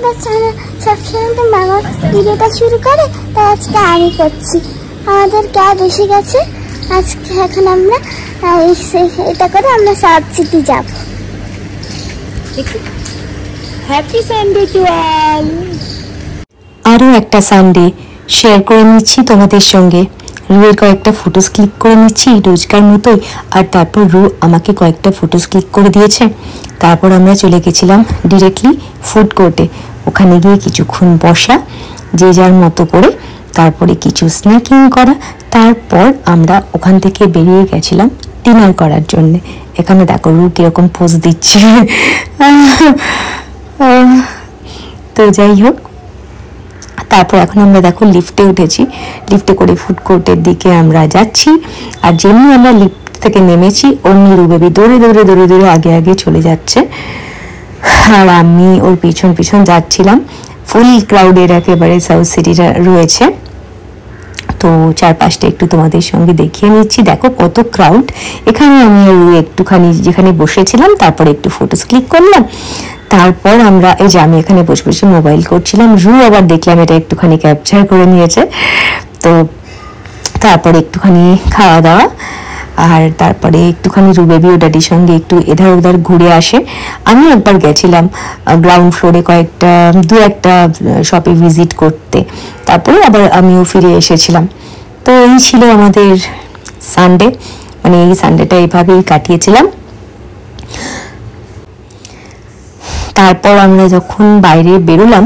বন্ধুরা সবসময় তো মামা ভিডিওটা শুরু করে, তাই আজকে আমি করছি। আমাদের ক্যাব এসে গেছে আজকে। এখন আমরা এটা করে আমরা সাউথ সিটি যাব। Happy Sunday to all. আরও একটা সানডে শেয়ার করে নিচ্ছি তোমাদের সঙ্গে। রুয়ের কয়েকটা ফটোস ক্লিক করে নিচ্ছি রোজকার মতোই, আর তারপর রু আমাকে কয়েকটা ফটোস ক্লিক করে দিয়েছে। তারপর আমরা চলে গেছিলাম ডিরেক্টলি ফুড কোর্টে। ওখানে গিয়ে কিছুক্ষণ বসা, যে যার মতো করে, তারপরে কিছু স্ন্যাকিং করা। তারপর আমরা ওখান থেকে বেরিয়ে গেছিলাম ডিনার করার জন্যে। এখানে দেখো রু কীরকম পোজ দিচ্ছে। তো যাই হোক, তারপর এখন আমরা দেখো লিফটে উঠেছি। লিফটে করে ফুড কোর্টের দিকে আমরা যাচ্ছি। আর যেমনি আমরা লিফট থেকে নেমেছি অমনি রু বেবি দৌড়ে দৌড়ে দৌড়ে দৌড়ে আগে আগে চলে যাচ্ছে, আর আমি ওর পিছন পিছন যাচ্ছিলাম। ফুল ক্রাউডের একেবারে সাউথ সিটিটা রয়েছে। তো চারপাশটা একটু তোমাদের সঙ্গে দেখিয়ে নিচ্ছি। দেখো কত ক্রাউড এখানে। আমি একটুখানি যেখানে বসেছিলাম তারপরে একটু ফটোস ক্লিক করলাম। তারপর আমরা এই যে আমি এখানে বসে বসে মোবাইল করছিলাম, রু আবার দেখলাম এটা একটুখানি ক্যাপচার করে নিয়েছে। তো তারপরে একটুখানি খাওয়া দাওয়া, আর তারপরে একটুখানি রু বেবি ও ড্যাডির সঙ্গে একটু এধার ওধার ঘুরে আসে। আমি একবার গেছিলাম গ্রাউন্ড ফ্লোরে দু একটা শপে ভিজিট করতে, তারপরে আবার আমিও ফিরে এসেছিলাম। তো এই ছিল আমাদের সানডে, মানে এই সানডেটা এইভাবেই কাটিয়েছিলাম। তারপর আমরা যখন বাইরে বেরোলাম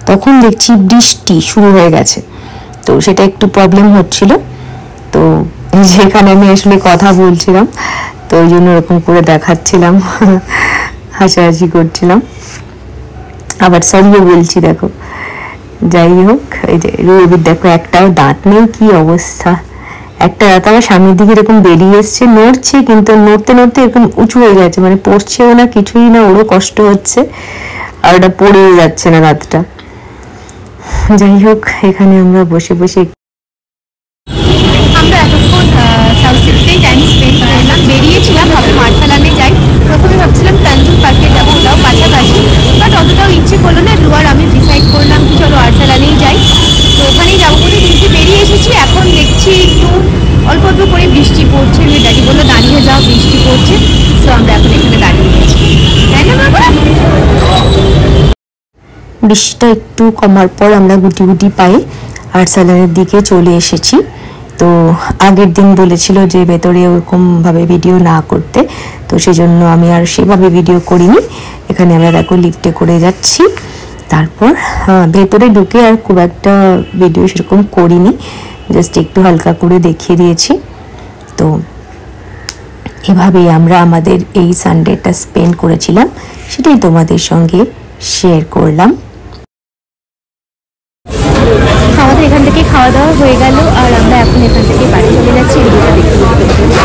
তখন দেখছি বৃষ্টি শুরু হয়ে গেছে। তো সেটা একটু প্রবলেম হচ্ছিল। তো যেখানে আমি আসলে কথা বলছিলাম, তো ওই জন্য এরকম করে দেখাচ্ছিলাম, হাসাহাসি করছিলাম, আবার সরিয়ে বলছি। দেখো যাই হোক, এই যে রুবির দেখো একটাও দাঁত নেই, কি অবস্থা। একটা দাঁত আমার সামনের দিকে এরকম বেরিয়ে এসছে, নড়ছে, কিন্তু নড়তে নড়তে এরকম উঁচু হয়ে গেছে, মানে পড়ছেও না কিছুই না, ওরও কষ্ট হচ্ছে, আর ওটা পড়েও যাচ্ছে না দাঁতটা। যাই হোক, এখানে আমরা বসে বসে আমরা এতক্ষণ সাউথ সিটিতেই টাইম স্পেন্ড করলাম। বেরিয়েছিলাম ভাবে মার্শালানে যাই। প্রথমে ভাবছিলাম প্যান্টুল পার্কে যাবো, ওটাও কাছাকাছি, বাট অতটাও ইচ্ছে করলো না। রুয়ার আমি ডিসাইড করলাম কি চলো আর্সালানেই যাই। তো ওখানেই যাবো বলে কিন্তু বেরিয়ে এসেছি। এখন দেখছি একটু অল্প অল্প করে বৃষ্টি পড়ছে। ড্যাডি বললো দাঁড়িয়ে যাও, বৃষ্টি পড়ছে। সো আমরা এখন এখানে দাঁড়িয়ে গেছি, তাই না বাবা? বৃষ্টিটা একটু কমার পর আমরা গুটি গুটি পায়ে আর্সালানের দিকে চলে এসেছি। তো আগের দিন বলেছিল যে ভেতরে ওরকমভাবে ভিডিও না করতে, তো সেজন্য আমি আর সেভাবে ভিডিও করিনি। এখানে আমরা দেখো লিফটে করে যাচ্ছি। তারপর ভেতরে ঢুকে আর খুব একটা ভিডিও সেরকম করিনি, জাস্ট একটু হালকা করে দেখিয়ে দিয়েছি। তো এভাবেই আমরা আমাদের এই সানডেটা স্পেন্ড করেছিলাম, সেটাই তোমাদের সঙ্গে শেয়ার করলাম। আমাদের এখান থেকে খাওয়া দাওয়া হয়ে গেল, আর আমরা এখন এখান থেকে বাড়ি চলে যাচ্ছি। ভিডিওটা দেখতে